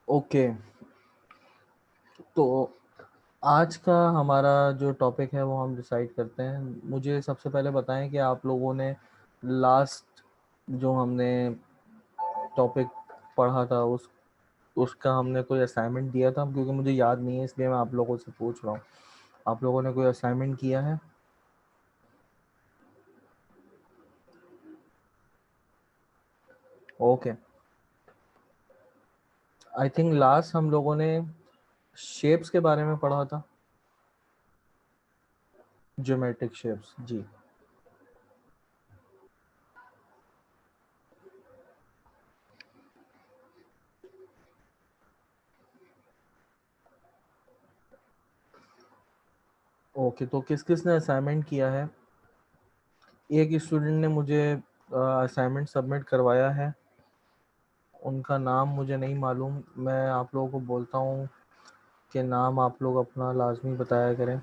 Okay, तो आज का हमारा जो टॉपिक है वो हम डिसाइड करते हैं। मुझे सबसे पहले बताएं कि आप लोगों ने लास्ट जो हमने टॉपिक पढ़ा था उसका हमने कोई असाइनमेंट दिया था, क्योंकि मुझे याद नहीं है इसलिए मैं आप लोगों से पूछ रहा हूँ। आप लोगों ने कोई असाइनमेंट किया है? ओके, आई थिंक लास्ट हम लोगों ने शेप्स के बारे में पढ़ा था, ज्योमेट्रिक शेप्स। जी, ओके, तो किस किस ने असाइनमेंट किया है? एक स्टूडेंट ने मुझे असाइनमेंट सबमिट करवाया है, उनका नाम मुझे नहीं मालूम। मैं आप लोगों को बोलता हूँ कि नाम आप लोग अपना लाजमी बताया करें।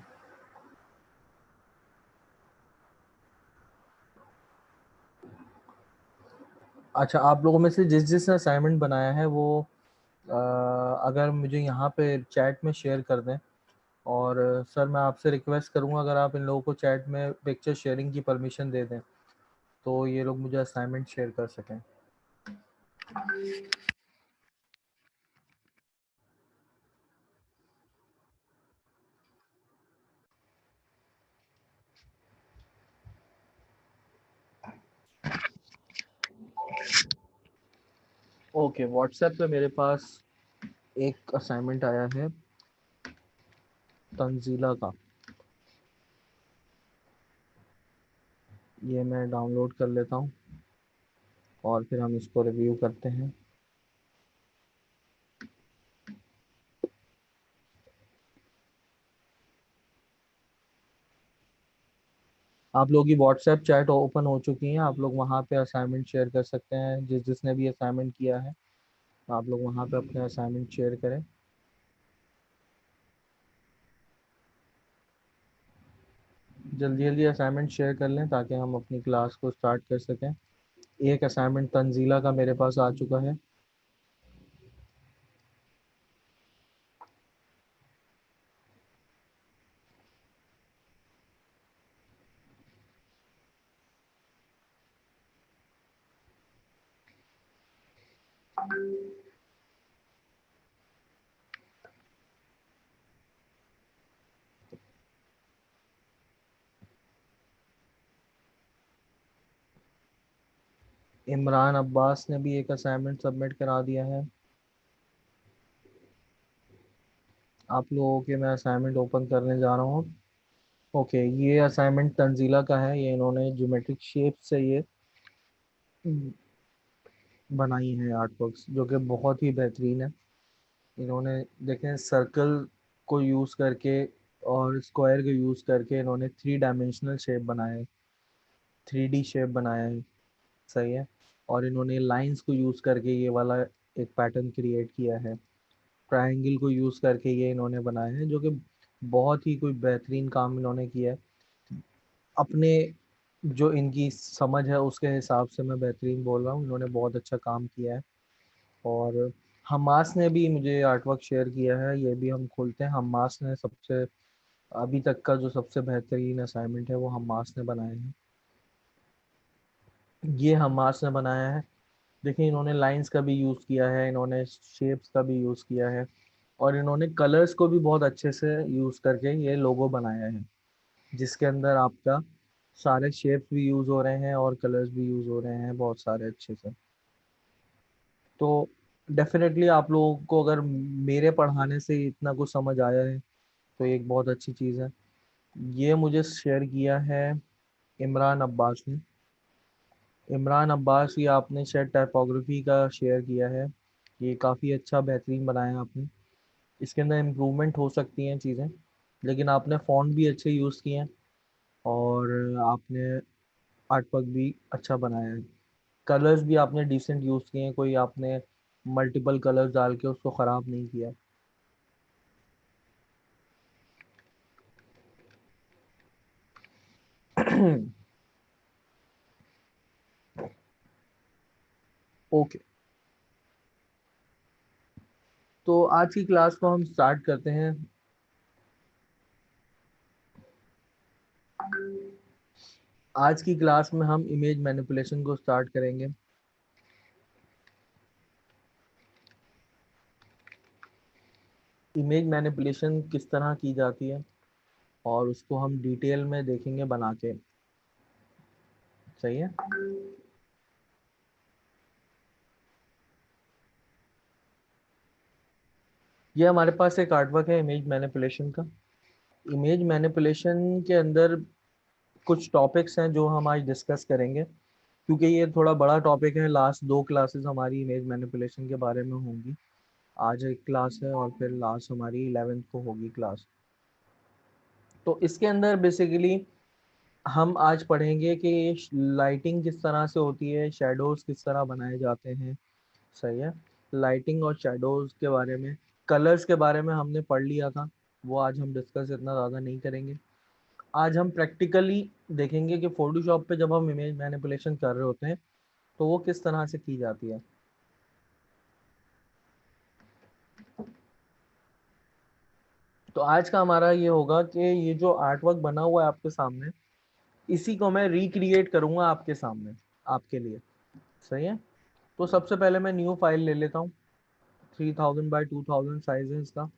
अच्छा, आप लोगों में से जिस जिसने असाइनमेंट बनाया है वो अगर मुझे यहाँ पे चैट में शेयर कर दें। और सर, मैं आपसे रिक्वेस्ट करूँगा अगर आप इन लोगों को चैट में पिक्चर शेयरिंग की परमिशन दे दें तो ये लोग मुझे असाइनमेंट शेयर कर सकें। ओके, व्हाट्सएप पे मेरे पास एक असाइनमेंट आया है तंजीला का। ये मैं डाउनलोड कर लेता हूँ और फिर हम इसको रिव्यू करते हैं। आप लोगों की व्हाट्सएप चैट ओपन हो चुकी है, आप लोग वहाँ पे असाइनमेंट शेयर कर सकते हैं। जिसने भी असाइनमेंट किया है आप लोग वहाँ पे अपने असाइनमेंट शेयर करें। जल्दी जल्दी असाइनमेंट शेयर कर लें ताकि हम अपनी क्लास को स्टार्ट कर सकें। एक असाइनमेंट तंजीला का मेरे पास आ चुका है। इमरान अब्बास ने भी एक असाइनमेंट सबमिट करा दिया है। आप लोगों के मैं असाइनमेंट ओपन करने जा रहा हूँ। ओके, ये असाइनमेंट तंजीला का है। ये इन्होंने ज्योमेट्रिक शेप से ये बनाई है आर्ट वर्क्स, जो कि बहुत ही बेहतरीन है। इन्होंने देखें, सर्कल को यूज़ करके और स्क्वायर को यूज़ करके इन्होंने 3 डायमेंशनल शेप बनाया है, 3D शेप बनाया है। सही है। और इन्होंने लाइंस को यूज़ करके ये वाला एक पैटर्न क्रिएट किया है। ट्रायंगल को यूज़ करके ये इन्होंने बनाया है, जो कि बहुत ही कोई बेहतरीन काम इन्होंने किया है। अपने जो इनकी समझ है उसके हिसाब से मैं बेहतरीन बोल रहा हूँ, इन्होंने बहुत अच्छा काम किया है। और हमास ने भी मुझे आर्टवर्क शेयर किया है, ये भी हम खोलते हैं। हमास ने सबसे अभी तक का जो सबसे बेहतरीन असाइनमेंट है वो हमास ने बनाया है। ये हमास ने बनाया है। देखिए, इन्होंने लाइंस का भी यूज़ किया है, इन्होंने शेप्स का भी यूज़ किया है, और इन्होंने कलर्स को भी बहुत अच्छे से यूज़ करके ये लोगो बनाया है, जिसके अंदर आपका सारे शेप्स भी यूज़ हो रहे हैं और कलर्स भी यूज़ हो रहे हैं बहुत सारे अच्छे से। तो डेफिनेटली आप लोगों को अगर मेरे पढ़ाने से इतना कुछ समझ आया है तो ये एक बहुत अच्छी चीज़ है। ये मुझे शेयर किया है इमरान अब्बास ने। इमरान अब्बास, ये आपने शायद टाइपोग्राफी का शेयर किया है। ये काफ़ी अच्छा बेहतरीन बनाया है आपने। इसके अंदर इम्प्रूवमेंट हो सकती हैं चीज़ें, लेकिन आपने फ़ॉन्ट भी अच्छे यूज़ किए हैं और आपने आर्ट वर्क भी अच्छा बनाया है। कलर्स भी आपने डिसेंट यूज़ किए हैं, कोई आपने मल्टीपल कलर्स डाल के उसको ख़राब नहीं किया। ओके, तो आज की क्लास को हम स्टार्ट करते हैं। आज की क्लास में हम इमेज मैनिपुलेशन को स्टार्ट करेंगे। इमेज मैनिपुलेशन किस तरह की जाती है और उसको हम डिटेल में देखेंगे बना के। सही है। ये हमारे पास एक आर्टवर्क है इमेज मैनिपुलेशन का। इमेज मैनिपुलेशन के अंदर कुछ टॉपिक्स हैं जो हम आज डिस्कस करेंगे, क्योंकि ये थोड़ा बड़ा टॉपिक है। लास्ट 2 क्लासेस हमारी इमेज मैनिपुलेशन के बारे में होंगी। आज एक क्लास है और फिर लास्ट हमारी 11th को होगी क्लास। तो इसके अंदर बेसिकली हम आज पढ़ेंगे कि लाइटिंग किस तरह से होती है, शेडोज किस तरह बनाए जाते हैं। सही है। लाइटिंग और शेडोज के बारे में, कलर्स के बारे में हमने पढ़ लिया था, वो आज हम डिस्कस इतना ज़्यादा नहीं करेंगे। आज हम प्रैक्टिकली देखेंगे कि फोटोशॉप पे जब हम इमेज मैनिपुलेशन कर रहे होते हैं तो वो किस तरह से की जाती है। तो आज का हमारा ये होगा कि ये जो आर्ट वर्क बना हुआ है आपके सामने, इसी को मैं रिक्रिएट करूंगा आपके सामने, आपके लिए। सही है। तो सबसे पहले मैं न्यू फाइल ले लेता हूँ। 3000 बाई 2000 साइज है इसका।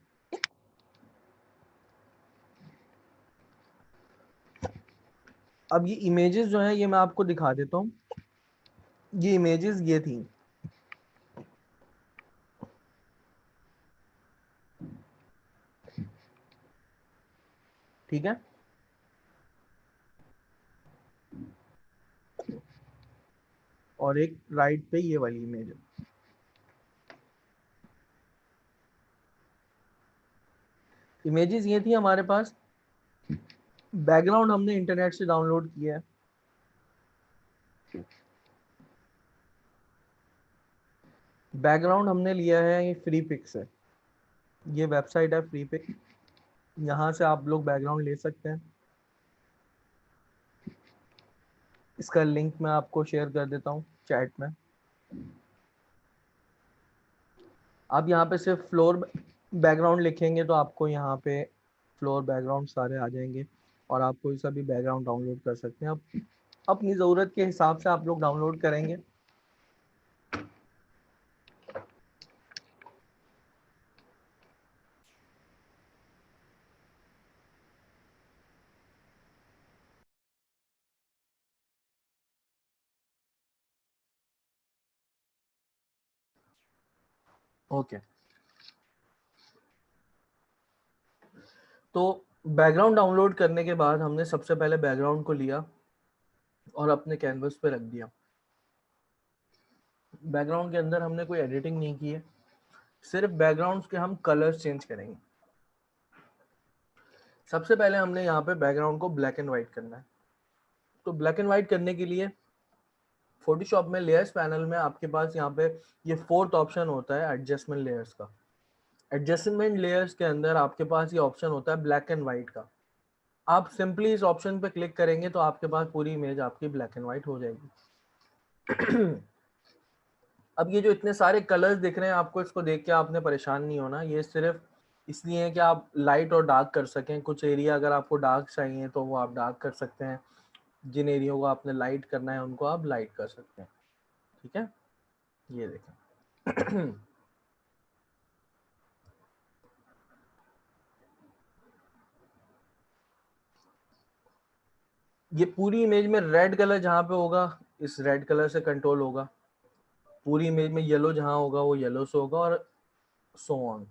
अब ये इमेजेस जो है ये मैं आपको दिखा देता हूँ। ये इमेजेस ये थी। ठीक है। और एक राइट पे ये वाली इमेज है। इमेजेस ये थी हमारे पास। बैकग्राउंड हमने इंटरनेट से डाउनलोड किया है। बैकग्राउंड हमने लिया है, ये फ्री पिक से। ये वेबसाइट है फ्री पिक, यहाँ से आप लोग बैकग्राउंड ले सकते हैं। इसका लिंक मैं आपको शेयर कर देता हूँ चैट में। आप यहाँ पे सिर्फ फ्लोर बैकग्राउंड लिखेंगे तो आपको यहाँ पे फ्लोर बैकग्राउंड सारे आ जाएंगे और आप कोई सा भी बैकग्राउंड डाउनलोड कर सकते हैं। आप अपनी ज़रूरत के हिसाब से आप लोग डाउनलोड करेंगे। ओके। तो बैकग्राउंड डाउनलोड करने के बाद हमने सबसे पहले बैकग्राउंड को लिया और अपने कैनवस पे रख दिया। बैकग्राउंड के अंदर हमने कोई एडिटिंग नहीं की है, सिर्फ बैकग्राउंड के हम कलर्स चेंज करेंगे। सबसे पहले हमने यहाँ पे बैकग्राउंड को ब्लैक एंड व्हाइट करना है। तो ब्लैक एंड व्हाइट करने के लिए फोटोशॉप में लेयर्स पैनल में आपके पास यहाँ पे ये फोर्थ ऑप्शन होता है एडजस्टमेंट लेयर्स का। एडजस्टमेंट लेयर्स के अंदर आपके पास ये ऑप्शन होता है ब्लैक एंड व्हाइट का। आप सिंपली इस ऑप्शन पे क्लिक करेंगे तो आपके पास पूरी इमेज आपकी ब्लैक एंड व्हाइट हो जाएगी। अब ये जो इतने सारे कलर्स दिख रहे हैं आपको, इसको देख के आपने परेशान नहीं होना। ये सिर्फ इसलिए है कि आप लाइट और डार्क कर सकें। कुछ एरिया अगर आपको डार्क चाहिए तो वो आप डार्क कर सकते हैं, जिन एरिया को आपने लाइट करना है उनको आप लाइट कर सकते हैं। ठीक है। ये देखें। ये पूरी इमेज में रेड कलर जहाँ पे होगा इस रेड कलर से कंट्रोल होगा। पूरी इमेज में येलो जहाँ होगा वो येलो से होगा और सो ऑन।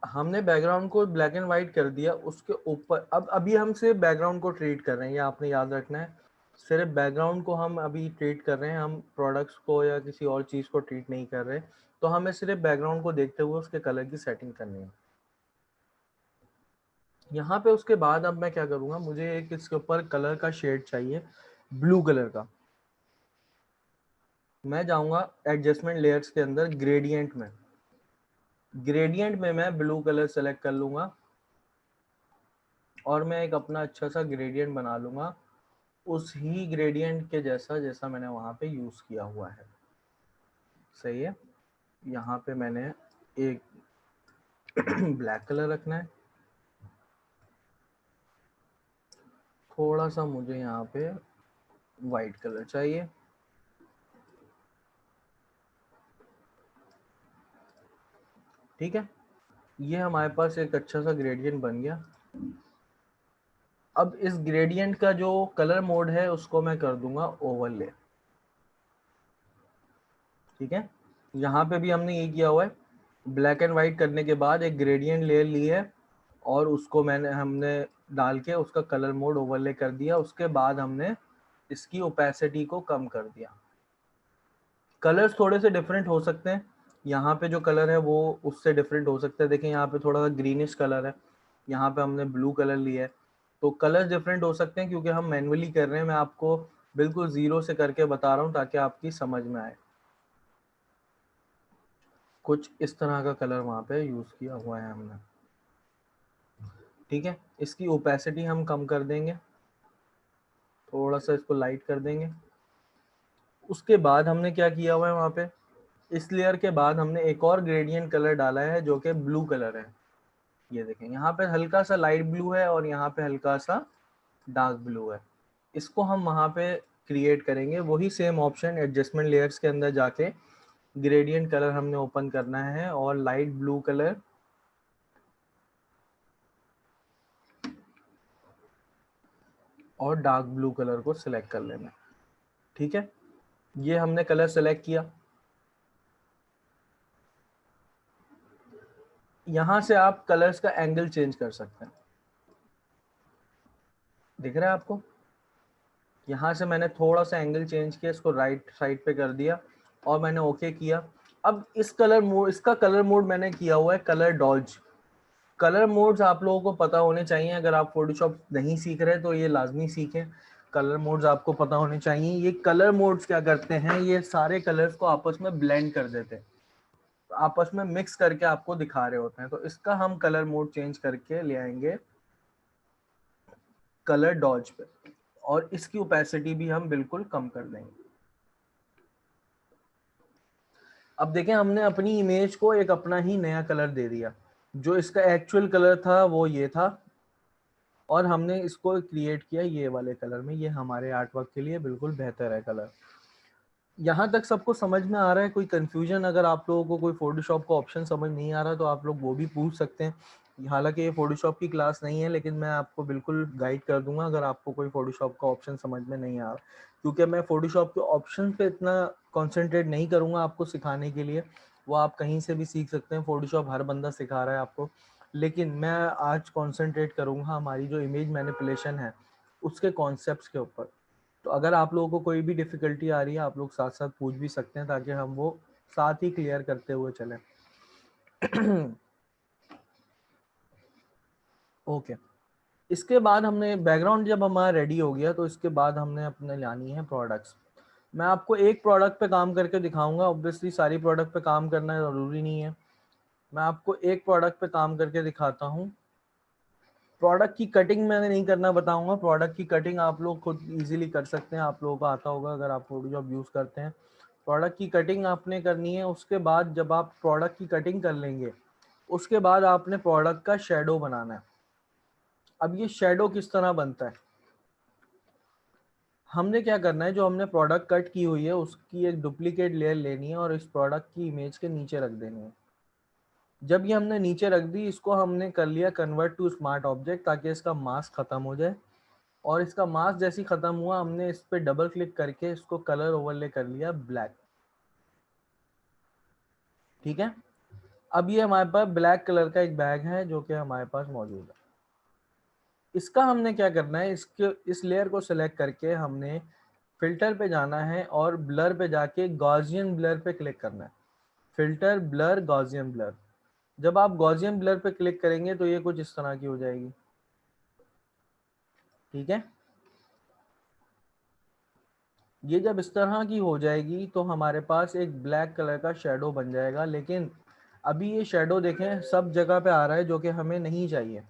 हमने बैकग्राउंड को ब्लैक एंड व्हाइट कर दिया। उसके ऊपर अब अभी हम सिर्फ बैकग्राउंड को ट्रीट कर रहे हैं, ये आपने याद रखना है। सिर्फ बैकग्राउंड को हम अभी ट्रीट कर रहे हैं, हम प्रोडक्ट्स को या किसी और चीज़ को ट्रीट नहीं कर रहे। तो हमें सिर्फ बैकग्राउंड को देखते हुए उसके कलर की सेटिंग करनी है यहाँ पे। उसके बाद अब मैं क्या करूँगा, मुझे एक इसके ऊपर कलर का शेड चाहिए, ब्लू कलर का। मैं जाऊँगा एडजस्टमेंट लेयर्स के अंदर ग्रेडियंट में। ग्रेडियंट में मैं ब्लू कलर सेलेक्ट कर लूँगा और मैं एक अपना अच्छा सा ग्रेडियंट बना लूँगा, उस ही ग्रेडियंट के जैसा जैसा मैंने वहाँ पे यूज़ किया हुआ है। सही है। यहाँ पे मैंने एक ब्लैक कलर रखना है, थोड़ा सा मुझे यहाँ पे वाइट कलर चाहिए, ठीक है। ये हमारे पास एक अच्छा सा ग्रेडियंट बन गया। अब इस ग्रेडियंट का जो कलर मोड है उसको मैं कर दूंगा ओवरले, ठीक है। यहाँ पे भी हमने ये किया हुआ है, ब्लैक एंड व्हाइट करने के बाद एक ग्रेडियंट लेयर ली है और उसको हमने डाल के उसका कलर मोड ओवरले कर दिया। उसके बाद हमने इसकी ओपेसिटी को कम कर दिया। कलर्स थोड़े से डिफरेंट हो सकते हैं, यहाँ पे जो कलर है वो उससे डिफरेंट हो सकता है। देखिए यहाँ पे थोड़ा सा ग्रीनिश कलर है, यहाँ पे हमने ब्लू कलर लिया है, तो कलर्स डिफरेंट हो सकते हैं क्योंकि हम मैन्युअली कर रहे हैं। मैं आपको बिल्कुल जीरो से करके बता रहा हूँ ताकि आपकी समझ में आए। कुछ इस तरह का कलर वहाँ पे यूज किया हुआ है हमने, ठीक है। इसकी ओपेसिटी हम कम कर देंगे, थोड़ा सा इसको लाइट कर देंगे। उसके बाद हमने क्या किया हुआ है वहाँ पे, इस लेयर के बाद हमने एक और ग्रेडियंट कलर डाला है जो कि ब्लू कलर है। ये देखें यहाँ पे हल्का सा लाइट ब्लू है और यहाँ पे हल्का सा डार्क ब्लू है। इसको हम वहाँ पे क्रिएट करेंगे, वही सेम ऑप्शन एडजस्टमेंट लेयर्स के अंदर जाके ग्रेडियंट कलर हमने ओपन करना है और लाइट ब्लू कलर और डार्क ब्लू कलर को सिलेक्ट कर लेना, ठीक है। ये हमने कलर सेलेक्ट किया। यहाँ से आप कलर्स का एंगल चेंज कर सकते हैं, दिख रहा है आपको। यहाँ से मैंने थोड़ा सा एंगल चेंज किया, इसको राइट साइड पे कर दिया और मैंने ओके किया। अब इसका कलर मोड मैंने किया हुआ है कलर डॉज। कलर मोड्स आप लोगों को पता होने चाहिए, अगर आप फोटोशॉप नहीं सीख रहे तो ये लाजमी सीखें। कलर मोड्स आपको पता होने चाहिए। ये कलर मोड्स क्या करते हैं, ये सारे कलर्स को आपस में ब्लेंड कर देते हैं, आपस में मिक्स करके आपको दिखा रहे होते हैं। तो इसका हम कलर मोड चेंज करके ले आएंगे कलर डॉज पे और इसकी ओपेसिटी भी हम बिल्कुल कम कर देंगे। अब देखें हमने अपनी इमेज को एक अपना ही नया कलर दे दिया। जो इसका एक्चुअल कलर था वो ये था और हमने इसको क्रिएट किया ये वाले कलर में। ये हमारे आर्ट वर्क के लिए बिल्कुल बेहतर है कलर। यहाँ तक सबको समझ में आ रहा है? कोई कंफ्यूजन अगर आप लोगों को कोई फोटोशॉप का ऑप्शन समझ नहीं आ रहा तो आप लोग वो भी पूछ सकते हैं। हालांकि ये फोटोशॉप की क्लास नहीं है लेकिन मैं आपको बिल्कुल गाइड कर दूंगा अगर आपको कोई फोटोशॉप का ऑप्शन समझ में नहीं आ रहा, क्योंकि मैं फोटोशॉप के ऑप्शन पे इतना कॉन्सेंट्रेट नहीं करूंगा आपको सिखाने के लिए। वो आप कहीं से भी सीख सकते हैं, फोटोशॉप हर बंदा सिखा रहा है आपको। लेकिन मैं आज कॉन्सेंट्रेट करूंगा हमारी जो इमेज मैनिपुलेशन है उसके कॉन्सेप्ट्स के ऊपर। तो अगर आप लोगों को कोई भी डिफिकल्टी आ रही है आप लोग साथ साथ पूछ भी सकते हैं ताकि हम वो साथ ही क्लियर करते हुए चलें। ओके। इसके बाद हमने बैकग्राउंड जब हमारा रेडी हो गया तो इसके बाद हमने अपने लानी है प्रोडक्ट्स। मैं आपको एक प्रोडक्ट पे काम करके दिखाऊंगा, ऑब्वियसली सारी प्रोडक्ट पे काम करना ज़रूरी नहीं है। मैं आपको एक प्रोडक्ट पे काम करके दिखाता हूँ। प्रोडक्ट की कटिंग मैंने नहीं करना बताऊंगा, प्रोडक्ट की कटिंग आप लोग खुद इजीली कर सकते हैं, आप लोगों को आता होगा अगर आप फोटोशॉप यूज़ करते हैं। प्रोडक्ट की कटिंग आपने करनी है। उसके बाद जब आप प्रोडक्ट की कटिंग कर लेंगे उसके बाद आपने प्रोडक्ट का शेडो बनाना है। अब ये शेडो किस तरह बनता है, हमने क्या करना है, जो हमने प्रोडक्ट कट की हुई है उसकी एक डुप्लीकेट लेयर लेनी है और इस प्रोडक्ट की इमेज के नीचे रख देनी है। जब ये हमने नीचे रख दी इसको हमने कर लिया कन्वर्ट टू स्मार्ट ऑब्जेक्ट ताकि इसका मास्क खत्म हो जाए। और इसका मास्क जैसी खत्म हुआ हमने इस पे डबल क्लिक करके इसको कलर ओवरले कर लिया ब्लैक, ठीक है। अब ये हमारे पास ब्लैक कलर का एक बैग है जो कि हमारे पास मौजूद है। इसका हमने क्या करना है, इसके इस लेयर को सिलेक्ट करके हमने फिल्टर पे जाना है और ब्लर पे जाके गॉसियन ब्लर पे क्लिक करना है। Filter blur Gaussian blur. जब आप गॉसियन ब्लर पे क्लिक करेंगे तो ये कुछ इस तरह की हो जाएगी, ठीक है। ये जब इस तरह की हो जाएगी तो हमारे पास एक ब्लैक कलर का शेडो बन जाएगा। लेकिन अभी ये शेडो देखें सब जगह पे आ रहा है जो कि हमें नहीं चाहिए।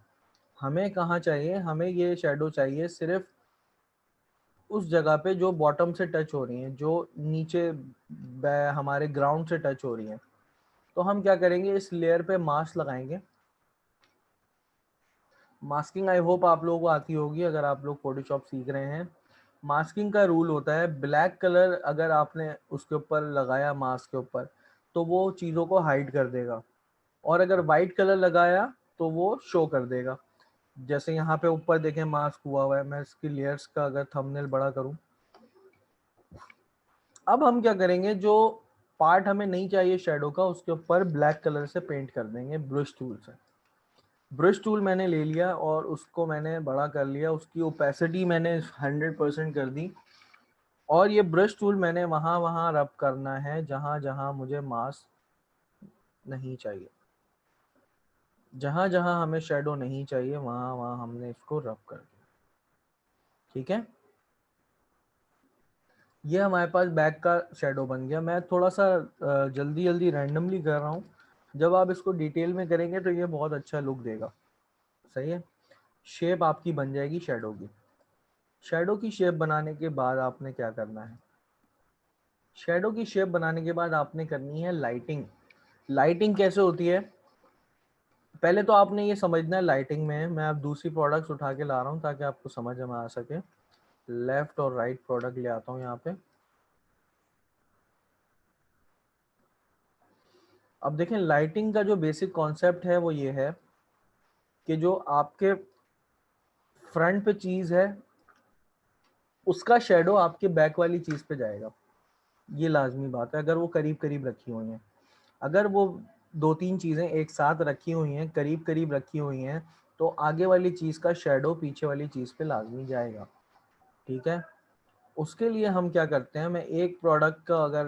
हमें कहाँ चाहिए, हमें ये शेडो चाहिए सिर्फ उस जगह पे जो बॉटम से टच हो रही है, जो नीचे हमारे ग्राउंड से टच हो रही है। तो हम क्या करेंगे, इस लेयर पे मास्क लगाएंगे। मास्किंग आई होप आप लोगों को आती होगी अगर आप लोग फोटोशॉप सीख रहे हैं। मास्किंग का रूल होता है, ब्लैक कलर अगर आपने उसके ऊपर लगाया मास्क के ऊपर तो वो चीज़ों को हाइड कर देगा, और अगर वाइट कलर लगाया तो वो शो कर देगा। जैसे यहाँ पे ऊपर देखें मास्क हुआ हुआ है, मैं इसकी लेयर्स का अगर थंबनेल बड़ा करूं, अब हम क्या करेंगे, जो पार्ट हमें नहीं चाहिए शेडो का उसके ऊपर ब्लैक कलर से पेंट कर देंगे ब्रश टूल से। ब्रश टूल मैंने ले लिया और उसको मैंने बड़ा कर लिया, उसकी ओपेसिटी मैंने 100% कर दी, और ये ब्रश टूल मैंने वहाँ वहाँ रब करना है जहाँ जहाँ मुझे मास्क नहीं चाहिए, जहाँ जहाँ हमें शेडो नहीं चाहिए वहाँ वहाँ हमने इसको रब कर दिया। ठीक है, ये हमारे पास बैक का शेडो बन गया। मैं थोड़ा सा जल्दी जल्दी रैंडमली कर रहा हूँ, जब आप इसको डिटेल में करेंगे तो ये बहुत अच्छा लुक देगा। सही है, शेप आपकी बन जाएगी शेडो की। शेडो की शेप बनाने के बाद आपने क्या करना है, शेडो की शेप बनाने के बाद आपने करनी है लाइटिंग। लाइटिंग कैसे होती है, पहले तो आपने ये समझना है लाइटिंग में। मैं अब दूसरी प्रोडक्ट्स उठा के ला रहा हूँ ताकि आपको समझ में आ सके। लेफ्ट और राइट प्रोडक्ट ले आता हूँ यहाँ पे। अब देखें, लाइटिंग का जो बेसिक कॉन्सेप्ट है वो ये है कि जो आपके फ्रंट पे चीज़ है उसका शेडो आपके बैक वाली चीज़ पे जाएगा, ये लाजमी बात है। अगर वो करीब करीब रखी हुई हैं, अगर वो दो तीन चीज़ें एक साथ रखी हुई हैं, करीब करीब रखी हुई हैं, तो आगे वाली चीज़ का शेडो पीछे वाली चीज़ पे लाजमी जाएगा। ठीक है, उसके लिए हम क्या करते हैं, मैं एक प्रोडक्ट का अगर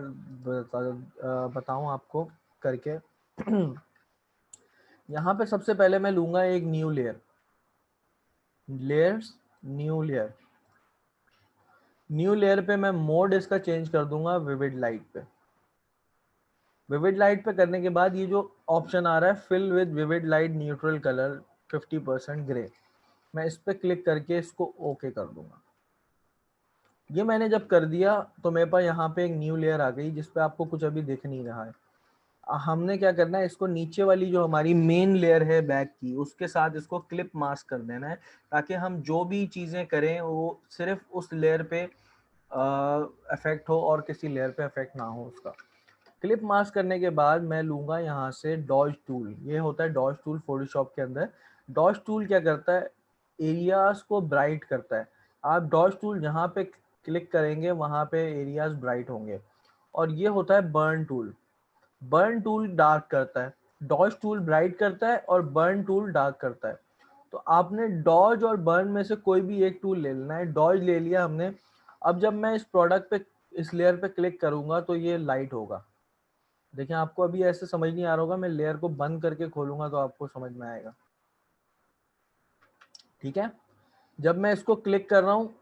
बताऊं आपको करके यहाँ पे सबसे पहले मैं लूंगा एक new layer, layers, new layer. New layer पे मैं मोड इसका चेंज कर दूंगा विविड लाइट पे। विविड लाइट पे करने के बाद ये जो ऑप्शन आ रहा है fill with vivid light neutral colour 50% grey, मैं इस पे क्लिक करके इसको ओके कर दूंगा। ये मैंने जब कर दिया तो मेरे पास यहाँ पे एक न्यू लेयर आ गई जिसपे आपको कुछ अभी दिख नहीं रहा है। हमने क्या करना है, इसको नीचे वाली जो हमारी मेन लेयर है बैक की उसके साथ इसको क्लिप मास्क कर देना है, ताकि हम जो भी चीज़ें करें वो सिर्फ उस लेयर पे इफेक्ट हो और किसी लेयर पे इफेक्ट ना हो उसका। क्लिप मास्क करने के बाद मैं लूँगा यहाँ से डॉज टूल। ये होता है डॉज टूल फोटोशॉप के अंदर। डॉज टूल क्या करता है, एरियाज को ब्राइट करता है। आप डॉज टूल जहाँ पे क्लिक करेंगे वहाँ पे एरियाज ब्राइट होंगे। और ये होता है burn tool. Burn tool dark करता है, डॉज टूल ब्राइट करता है और बर्न टूल डार्क करता है। तो आपने डॉज और बर्न में से कोई भी एक टूल ले लेना है। डॉज ले लिया हमने। अब जब मैं इस प्रोडक्ट पे, इस लेयर पे क्लिक करूंगा तो ये लाइट होगा। देखिए आपको अभी ऐसे समझ नहीं आ रहा होगा, मैं लेयर को बंद करके खोलूंगा तो आपको समझ में आएगा। ठीक है, जब मैं इसको क्लिक कर रहा हूँ,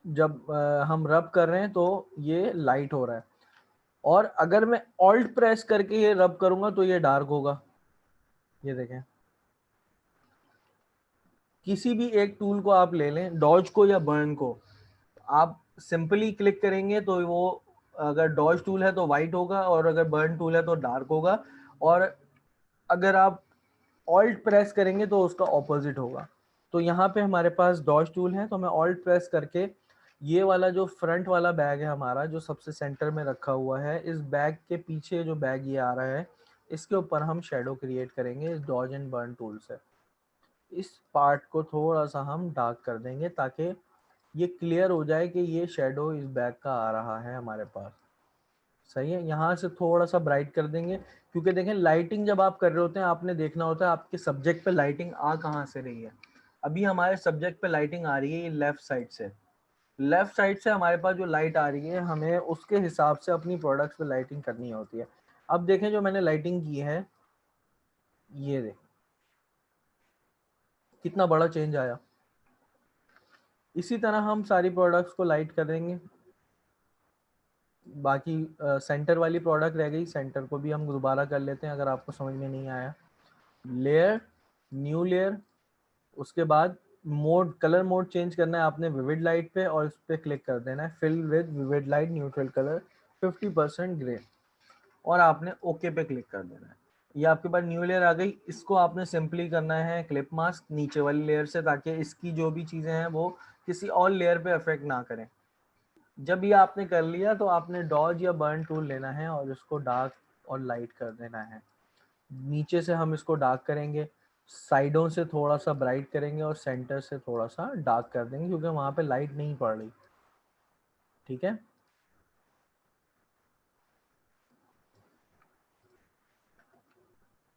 जब हम रब कर रहे हैं तो ये लाइट हो रहा है। और अगर मैं ऑल्ट प्रेस करके ये रब करूंगा तो ये डार्क होगा। ये देखें, किसी भी एक टूल को आप ले लें, डॉज को या बर्न को, आप सिंपली क्लिक करेंगे तो वो, अगर डॉज टूल है तो वाइट होगा और अगर बर्न टूल है तो डार्क होगा, और अगर आप ऑल्ट प्रेस करेंगे तो उसका ऑपोजिट होगा। तो यहाँ पे हमारे पास डॉज टूल है, तो मैं ऑल्ट प्रेस करके ये वाला जो फ्रंट वाला बैग है हमारा जो सबसे सेंटर में रखा हुआ है, इस बैग के पीछे जो बैग ये आ रहा है इसके ऊपर हम शेडो क्रिएट करेंगे इस डॉज एंड बर्न टूल से। इस पार्ट को थोड़ा सा हम डार्क कर देंगे ताकि ये क्लियर हो जाए कि ये शेडो इस बैग का आ रहा है हमारे पास। सही है, यहाँ से थोड़ा सा ब्राइट कर देंगे, क्योंकि देखें लाइटिंग जब आप कर रहे होते हैं आपने देखना होता है आपके सब्जेक्ट पे लाइटिंग आ कहाँ से रही है। अभी हमारे सब्जेक्ट पे लाइटिंग आ रही है ये लेफ्ट साइड से। लेफ्ट साइड से हमारे पास जो लाइट आ रही है हमें उसके हिसाब से अपनी प्रोडक्ट्स पे लाइटिंग करनी होती है। अब देखें जो मैंने लाइटिंग की है, ये देखें कितना बड़ा चेंज आया। इसी तरह हम सारी प्रोडक्ट्स को लाइट कर देंगे। बाकी सेंटर वाली प्रोडक्ट रह गई, सेंटर को भी हम दोबारा कर लेते हैं अगर आपको समझ में नहीं आया। लेयर, न्यू लेयर, उसके बाद मोड, कलर मोड चेंज करना है आपने विविड लाइट पे और इस पे क्लिक कर देना है fill with vivid light neutral colour 50% grey. और आपने ओके पे क्लिक कर देना है। ये आपके पास न्यू लेयर आ गई। इसको आपने सिंपली करना है क्लिप मास्क नीचे वाली लेयर से, ताकि इसकी जो भी चीजें हैं वो किसी और लेयर पे अफेक्ट ना करें। जब ये आपने कर लिया तो आपने डॉज या बर्न टूल लेना है और इसको डार्क और लाइट कर देना है। नीचे से हम इसको डार्क करेंगे, साइडों से थोड़ा सा ब्राइट करेंगे और सेंटर से थोड़ा सा डार्क कर देंगे, क्योंकि वहां पे लाइट नहीं पड़ रही। ठीक है,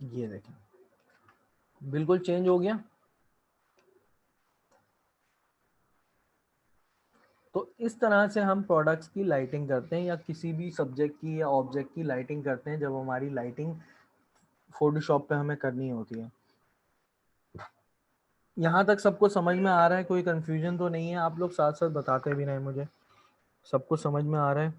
ये देखें बिल्कुल चेंज हो गया। तो इस तरह से हम प्रोडक्ट्स की लाइटिंग करते हैं, या किसी भी सब्जेक्ट की या ऑब्जेक्ट की लाइटिंग करते हैं जब हमारी लाइटिंग फोटोशॉप पे हमें करनी होती है। यहाँ तक सबको समझ में आ रहा है? कोई कंफ्यूजन तो नहीं है? आप लोग साथ साथ बताते भी नहीं मुझे, सबको समझ में आ रहा है?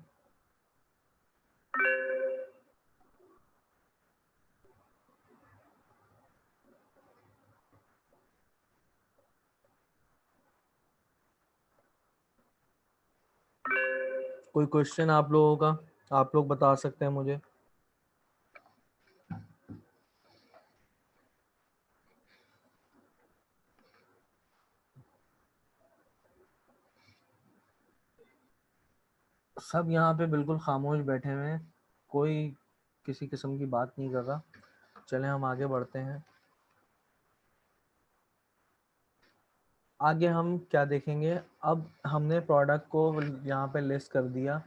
कोई क्वेश्चन आप लोगों का? आप लोग बता सकते हैं मुझे। सब यहाँ पे बिल्कुल खामोश बैठे हुए हैं, कोई किसी किस्म की बात नहीं कर रहा। चलें हम आगे बढ़ते हैं। आगे हम क्या देखेंगे? अब हमने प्रोडक्ट को यहाँ पे लिस्ट कर दिया,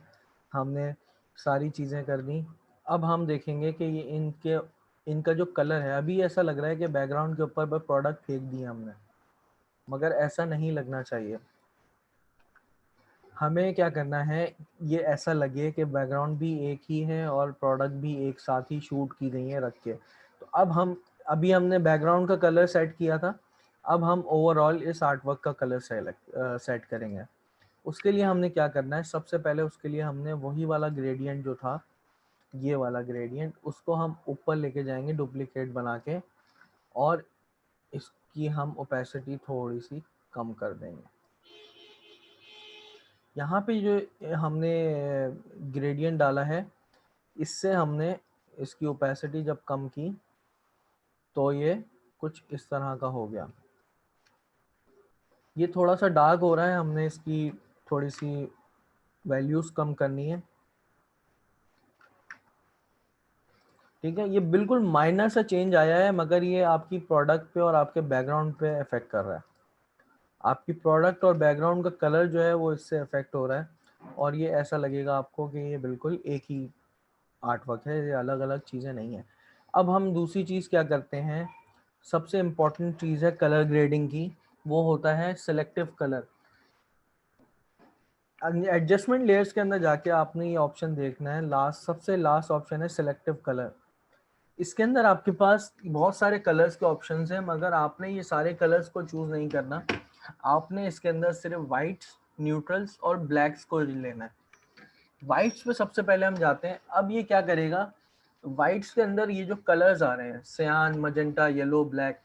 हमने सारी चीज़ें कर दी। अब हम देखेंगे कि ये इनका जो कलर है, अभी ऐसा लग रहा है कि बैकग्राउंड के ऊपर प्रोडक्ट फेंक दिए हमने, मगर ऐसा नहीं लगना चाहिए। हमें क्या करना है, ये ऐसा लगे कि बैकग्राउंड भी एक ही है और प्रोडक्ट भी एक साथ ही शूट की गई है रख के। तो अब हम अभी हमने बैकग्राउंड का कलर सेट किया था, अब हम ओवरऑल इस आर्टवर्क का कलर सेट करेंगे। उसके लिए हमने क्या करना है, सबसे पहले उसके लिए हमने वही वाला ग्रेडियंट जो था, ये वाला ग्रेडियंट, उसको हम ऊपर लेके जाएंगे डुप्लीकेट बना के, और इसकी हम ओपेसिटी थोड़ी सी कम कर देंगे। यहाँ पे जो हमने ग्रेडियंट डाला है, इससे हमने इसकी ओपेसिटी जब कम की तो ये कुछ इस तरह का हो गया। ये थोड़ा सा डार्क हो रहा है, हमने इसकी थोड़ी सी वैल्यूज कम करनी है। ठीक है, ये बिल्कुल माइनर सा चेंज आया है, मगर ये आपकी प्रोडक्ट पे और आपके बैकग्राउंड पे इफेक्ट कर रहा है। आपकी प्रोडक्ट और बैकग्राउंड का कलर जो है वो इससे इफेक्ट हो रहा है, और ये ऐसा लगेगा आपको कि ये बिल्कुल एक ही आर्टवर्क है, ये अलग अलग चीज़ें नहीं है। अब हम दूसरी चीज़ क्या करते हैं, सबसे इम्पॉर्टेंट चीज़ है कलर ग्रेडिंग की, वो होता है सिलेक्टिव कलर। एडजस्टमेंट लेयर्स के अंदर जाके आपने ये ऑप्शन देखना है, लास्ट सबसे लास्ट ऑप्शन है सिलेक्टिव कलर। इसके अंदर आपके पास बहुत सारे कलर्स के ऑप्शंस हैं, मगर आपने ये सारे कलर्स को चूज नहीं करना। आपने इसके अंदर सिर्फ वाइट्स, न्यूट्रल्स और ब्लैक्स को लेना है। वाइट्स पे सबसे पहले हम जाते हैं। अब ये क्या करेगा, वाइट्स के अंदर ये जो कलर्स आ रहे हैं, सियान, मजेंटा, येलो, ब्लैक,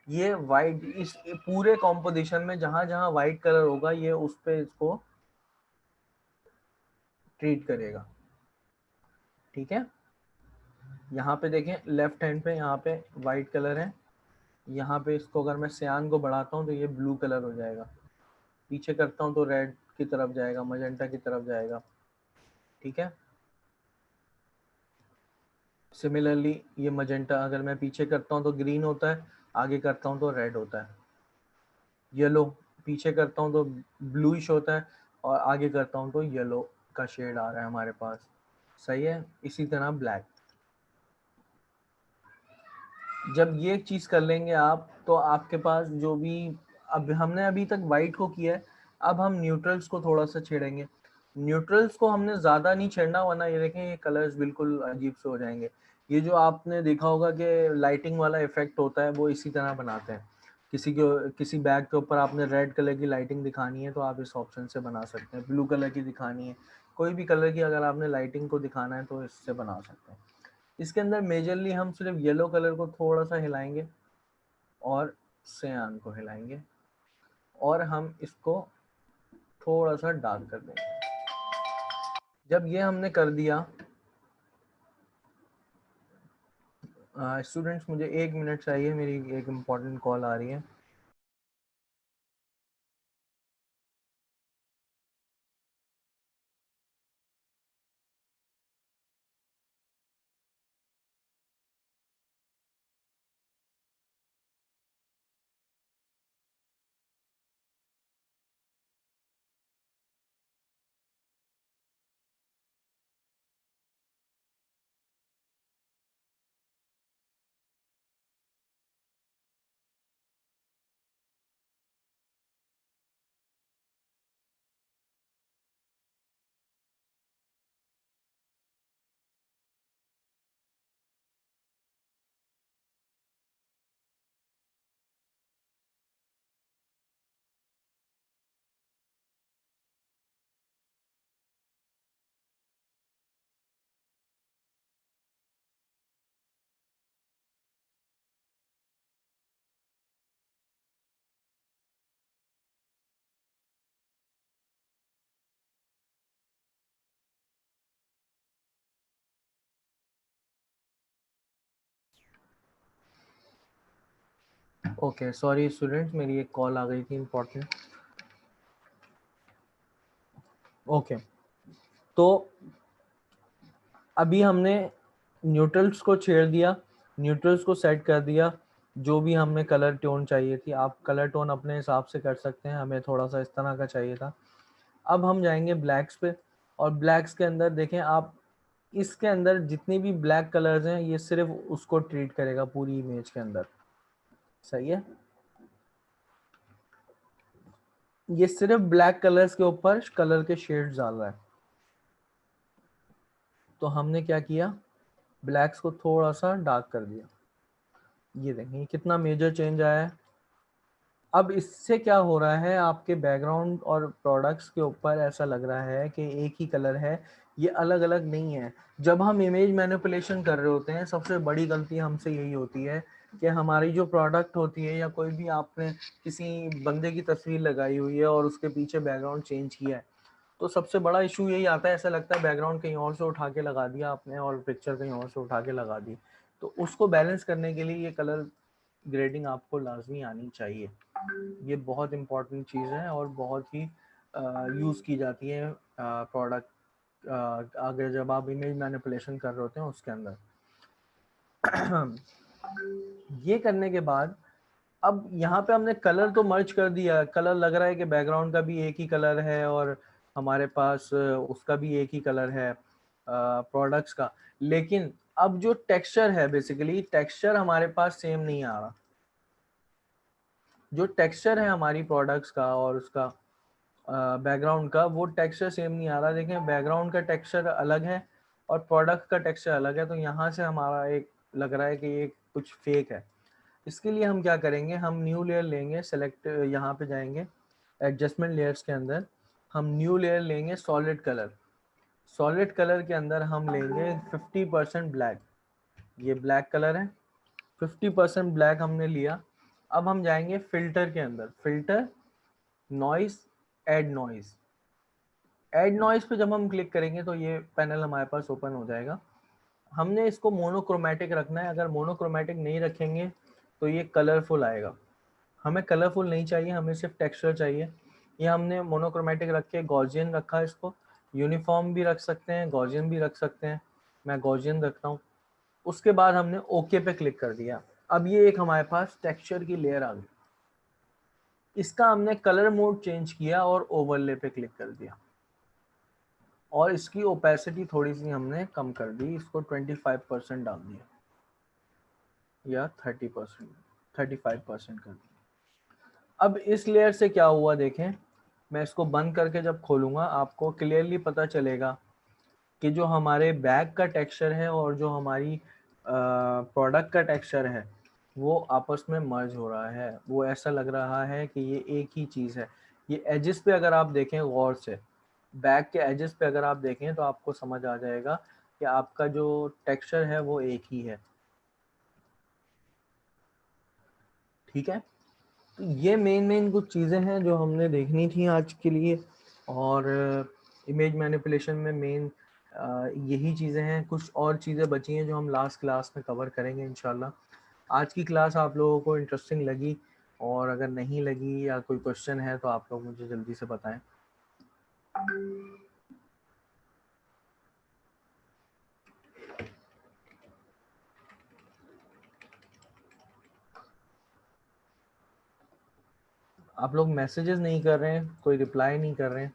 ये वाइट इस पूरे कॉम्पोजिशन में जहां जहां वाइट कलर होगा ये उस पे इसको ट्रीट करेगा। ठीक है, यहाँ पे देखें लेफ्ट हैंड पे, यहाँ पे वाइट कलर है, यहाँ पे इसको अगर मैं सियान को बढ़ाता हूँ तो ये ब्लू कलर हो जाएगा, पीछे करता हूँ तो रेड की तरफ जाएगा, मजेंटा की तरफ जाएगा। ठीक है, सिमिलरली ये मजेंटा अगर मैं पीछे करता हूँ तो ग्रीन होता है, आगे करता हूँ तो रेड होता है। येलो पीछे करता हूँ तो ब्लूइश होता है, और आगे करता हूँ तो येलो का शेड आ रहा है हमारे पास। सही है, इसी तरह ब्लैक। जब ये चीज कर लेंगे आप, तो आपके पास जो भी, अब हमने अभी तक वाइट को किया है, अब हम न्यूट्रल्स को थोड़ा सा छेड़ेंगे। न्यूट्रल्स को हमने ज्यादा नहीं छेड़ना, वरना ये देखें ये कलर्स बिल्कुल अजीब से हो जाएंगे। ये जो आपने देखा होगा कि लाइटिंग वाला इफेक्ट होता है, वो इसी तरह बनाते हैं। किसी बैग के ऊपर आपने रेड कलर की लाइटिंग दिखानी है तो आप इस ऑप्शन से बना सकते हैं, ब्लू कलर की दिखानी है, कोई भी कलर की अगर आपने लाइटिंग को दिखाना है तो इससे बना सकते हैं। इसके अंदर मेजरली हम सिर्फ येलो कलर को थोड़ा सा हिलाएंगे और सियान को हिलाएंगे, और हम इसको थोड़ा सा डार्क कर देंगे। जब ये हमने कर दिया स्टूडेंट्स मुझे 1 मिनट चाहिए, मेरी एक इम्पॉर्टेंट कॉल आ रही है। ओके सॉरी स्टूडेंट्स, मेरी एक कॉल आ गई थी इम्पोर्टेंट। ओके, तो अभी हमने न्यूट्रल्स को छेड़ दिया, न्यूट्रल्स को सेट कर दिया, जो भी हमें कलर टोन चाहिए थी। आप कलर टोन अपने हिसाब से कर सकते हैं, हमें थोड़ा सा इस तरह का चाहिए था। अब हम जाएंगे ब्लैक्स पे, और ब्लैक्स के अंदर देखें आप, इसके अंदर जितनी भी ब्लैक कलर्स हैं ये सिर्फ उसको ट्रीट करेगा पूरी इमेज के अंदर, सही है। ये सिर्फ ब्लैक कलर्स के ऊपर कलर के शेड्स डाल रहा है। तो हमने क्या किया, ब्लैक्स को थोड़ा सा डार्क कर दिया। ये देखें कितना मेजर चेंज आया है। अब इससे क्या हो रहा है, आपके बैकग्राउंड और प्रोडक्ट्स के ऊपर ऐसा लग रहा है कि एक ही कलर है, ये अलग अलग नहीं है। जब हम इमेज मैनिपुलेशन कर रहे होते हैं, सबसे बड़ी गलती हमसे यही होती है कि हमारी जो प्रोडक्ट होती है, या कोई भी आपने किसी बंदे की तस्वीर लगाई हुई है और उसके पीछे बैकग्राउंड चेंज किया है, तो सबसे बड़ा इशू यही आता है, ऐसा लगता है बैकग्राउंड कहीं और से उठा के लगा दिया आपने और पिक्चर कहीं और से उठा के लगा दी। तो उसको बैलेंस करने के लिए ये कलर ग्रेडिंग आपको लाजमी आनी चाहिए। ये बहुत इंपॉर्टेंट चीज़ है और बहुत ही यूज़ की जाती है प्रोडक्ट अगर जब आप इमेज मैनिपुलेशन कर रहे होते हैं उसके अंदर। ये करने के बाद अब यहाँ पे हमने कलर तो मर्ज कर दिया, कलर लग रहा है कि बैकग्राउंड का भी एक ही कलर है और हमारे पास उसका भी एक ही कलर है प्रोडक्ट्स का, लेकिन अब जो टेक्सचर है, बेसिकली टेक्सचर हमारे पास सेम नहीं आ रहा। जो टेक्सचर है हमारी प्रोडक्ट्स का और उसका बैकग्राउंड का, वो टेक्सचर सेम नहीं आ रहा। देखें बैकग्राउंड का टेक्सचर अलग है और प्रोडक्ट का टेक्सचर अलग है, तो यहाँ से हमारा एक लग रहा है कि ये कुछ फेक है। इसके लिए हम क्या करेंगे, हम न्यू लेयर लेंगे, सेलेक्ट यहाँ पे जाएंगे एडजस्टमेंट लेयर्स के अंदर, हम न्यू लेयर लेंगे सॉलिड कलर। सॉलिड कलर के अंदर हम लेंगे 50% ब्लैक, ये ब्लैक कलर है, 50% ब्लैक हमने लिया। अब हम जाएंगे फिल्टर के अंदर, filter, noise, add noise. Add noise पे जब हम क्लिक करेंगे तो ये पैनल हमारे पास ओपन हो जाएगा। हमने इसको मोनोक्रोमेटिक रखना है, अगर मोनोक्रोमेटिक नहीं रखेंगे तो ये कलरफुल आएगा। हमें कलरफुल नहीं चाहिए, हमें सिर्फ टेक्सचर चाहिए। ये हमने मोनोक्रोमेटिक रख के गॉसियन रखा है इसको, यूनिफॉर्म भी रख सकते हैं, गॉसियन भी रख सकते हैं, मैं गॉसियन रखता हूँ। उसके बाद हमने ओके पे क्लिक कर दिया। अब ये एक हमारे पास टेक्सचर की लेयर आ गई। इसका हमने कलर मोड चेंज किया और ओवरले पे क्लिक कर दिया, और इसकी ओपेसिटी थोड़ी सी हमने कम कर दी, इसको 25% डाल दिया या 30%, 35% कर दिया। अब इस लेयर से क्या हुआ देखें, मैं इसको बंद करके जब खोलूंगा आपको क्लियरली पता चलेगा कि जो हमारे बैग का टेक्सचर है और जो हमारी प्रोडक्ट का टेक्सचर है वो आपस में मर्ज हो रहा है। वो ऐसा लग रहा है कि ये एक ही चीज़ है। ये एजेस पे अगर आप देखें गौर से, बैग के एजेस पे अगर आप देखें तो आपको समझ आ जाएगा कि आपका जो टेक्सचर है वो एक ही है। ठीक है, तो ये मेन कुछ चीज़ें हैं जो हमने देखनी थी आज के लिए। और इमेज मैनिपुलेशन में मेन यही चीज़ें हैं, कुछ और चीज़ें बची हैं जो हम लास्ट क्लास में कवर करेंगे इंशाल्लाह। आज की क्लास आप लोगों को इंटरेस्टिंग लगी, और अगर नहीं लगी या कोई क्वेश्चन है तो आप लोग मुझे जल्दी से बताएं। आप लोग मैसेजेस नहीं कर रहे हैं, कोई रिप्लाई नहीं कर रहे हैं।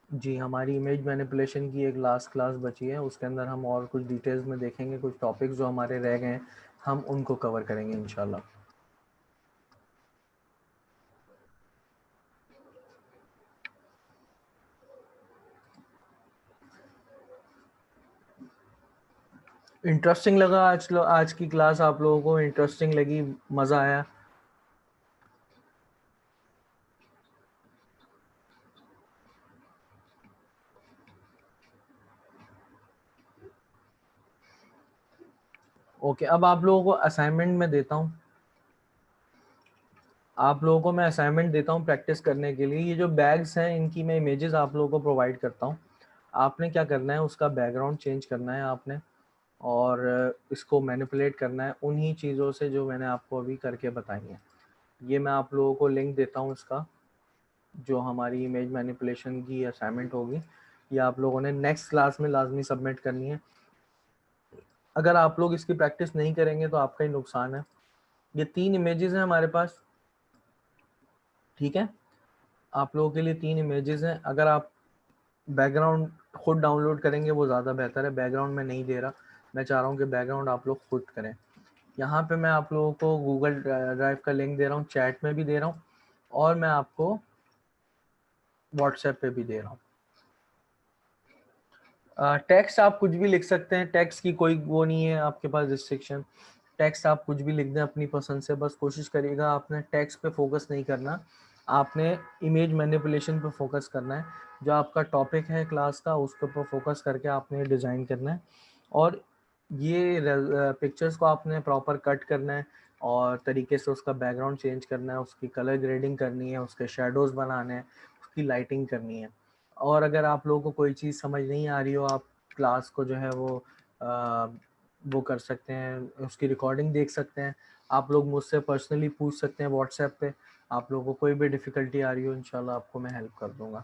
जी, हमारी इमेज मैनिपुलेशन की एक लास्ट क्लास बची है, उसके अंदर हम और कुछ डिटेल्स में देखेंगे, कुछ टॉपिक्स जो हमारे रह गए हैं हम उनको कवर करेंगे इंशाल्लाह। इंटरेस्टिंग लगा आज की क्लास? आप लोगों को इंटरेस्टिंग लगी, मज़ा आया? ओके, अब आप लोगों को असाइनमेंट में देता हूँ, आप लोगों को मैं असाइनमेंट देता हूँ प्रैक्टिस करने के लिए। ये जो बैग्स हैं इनकी मैं इमेजेस आप लोगों को प्रोवाइड करता हूँ। आपने क्या करना है, उसका बैकग्राउंड चेंज करना है आपने, और इसको मैनिपुलेट करना है उन्हीं चीज़ों से जो मैंने आपको अभी करके बताई हैं। ये मैं आप लोगों को लिंक देता हूँ इसका, जो हमारी इमेज मैनिपुलेशन की असाइनमेंट होगी, ये आप लोगों ने नेक्स्ट क्लास में लाजमी सबमिट करनी है। अगर आप लोग इसकी प्रैक्टिस नहीं करेंगे तो आपका ही नुकसान है। ये 3 इमेजेस हैं हमारे पास, ठीक है? आप लोगों के लिए 3 इमेजेस हैं। अगर आप बैकग्राउंड खुद डाउनलोड करेंगे वो ज़्यादा बेहतर है। बैकग्राउंड मैं नहीं दे रहा, मैं चाह रहा हूँ कि बैकग्राउंड आप लोग खुद करें। यहाँ पे मैं आप लोगों को गूगल ड्राइव का लिंक दे रहा हूँ, चैट में भी दे रहा हूँ, और मैं आपको व्हाट्सएप पे भी दे रहा हूँ। टेक्स्ट आप कुछ भी लिख सकते हैं, टेक्स्ट की कोई वो नहीं है आपके पास रिस्ट्रिक्शन। टेक्स्ट आप कुछ भी लिख दें अपनी पसंद से, बस कोशिश करिएगा आपने टेक्स्ट पे फोकस नहीं करना, आपने इमेज मैनिपुलेशन पे फोकस करना है। जो आपका टॉपिक है क्लास का उसके ऊपर फोकस करके आपने डिज़ाइन करना है, और ये पिक्चर्स को आपने प्रॉपर कट करना है, और तरीके से उसका बैकग्राउंड चेंज करना है, उसकी कलर ग्रेडिंग करनी है, उसके शेडोज़ बनाने हैं, उसकी लाइटिंग करनी है। और अगर आप लोगों को कोई चीज़ समझ नहीं आ रही हो, आप क्लास को जो है वो कर सकते हैं, उसकी रिकॉर्डिंग देख सकते हैं। आप लोग मुझसे पर्सनली पूछ सकते हैं व्हाट्सएप पे। आप लोगों को कोई भी डिफ़िकल्टी आ रही हो इंशाल्लाह आपको मैं हेल्प कर दूंगा।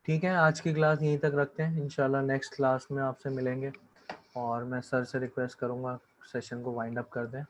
ठीक है, आज की क्लास यहीं तक रखते हैं, इंशाल्लाह नेक्स्ट क्लास में आपसे मिलेंगे, और मैं सर से रिक्वेस्ट करूँगा सेशन को वाइंड अप कर दें।